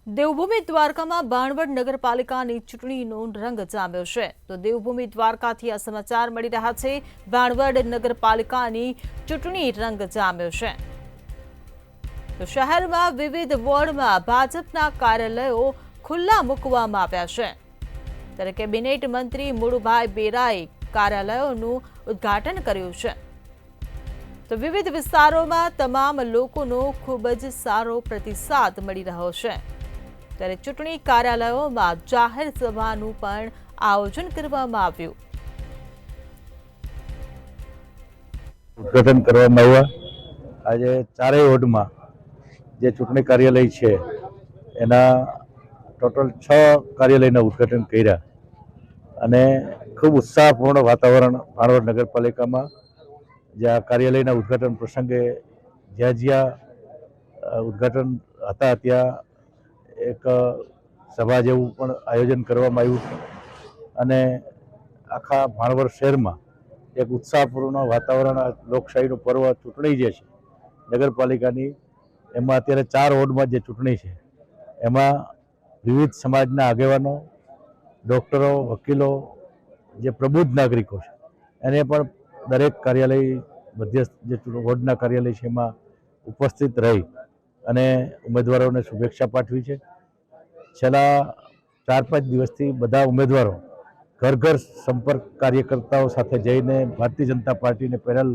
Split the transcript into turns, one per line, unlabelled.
દેવભૂમિ દ્વારકામાં બાણવડ નગરપાલિકાની ચૂંટણીનો રંગ જામ્યો છે તો દેવભૂમિ દ્વારકાથી આ સમાચાર મળી રહ્યા છે। બાણવડ નગરપાલિકાની ચૂંટણી રંગ જામ્યો છે તો શહેરમાં વિવિધ વોર્ડમાં ભાજપના કાર્યાલયો ખુલ્લા મૂકવામાં આવ્યા છે ત્યારે કેબિનેટ મંત્રી મુળુભાઈ બેરાએ કાર્યાલયોનું ઉદ્ઘાટન કર્યું છે તો વિવિધ વિસ્તારોમાં તમામ લોકોનો ખૂબ જ સારો પ્રતિસાદ મળી રહ્યો છે ત્યારે ચૂંટણી કાર્યાલયોમાં જાહેર સભાનું પણ આયોજન કરવામાં આવ્યું।
ઉદ્ઘાટન કરવામાં આવ્યા। આજે ચારેય વોર્ડમાં જે ચૂંટણી કાર્યાલય છે એના ટોટલ 6 કાર્યાલયના ઉદ્ઘાટન કર્યા અને ખૂબ ઉત્સાહપૂર્ણ વાતાવરણ બાણવડ નગરપાલિકામાં જે આ કાર્યાલયના ઉદ્ઘાટન પ્રસંગે જ્યાં ઉદ્ઘાટન હતા ત્યાં એક સભા જેવું પણ આયોજન કરવામાં આવ્યું અને આખા બાણવડ શહેરમાં એક ઉત્સાહપૂર્ણ વાતાવરણ લોકશાહીનું પર્વ ચૂંટણી જે છે નગરપાલિકાની એમાં અત્યારે 4 વોર્ડમાં જે ચૂંટણી છે એમાં વિવિધ સમાજના આગેવાનો, ડૉક્ટરો, વકીલો, જે પ્રબુદ્ધ નાગરિકો છે એને પણ દરેક કાર્યાલય મધ્યસ્થ જે વોર્ડના કાર્યાલય છે એમાં ઉપસ્થિત રહી અને ઉમેદવારોને શુભેચ્છા પાઠવી છે। છેલ્લા 4-5 દિવસથી બધા ઉમેદવારો ઘર ઘર સંપર્ક કાર્યકર્તાઓ સાથે જઈને ભારતીય જનતા પાર્ટીને પેનલ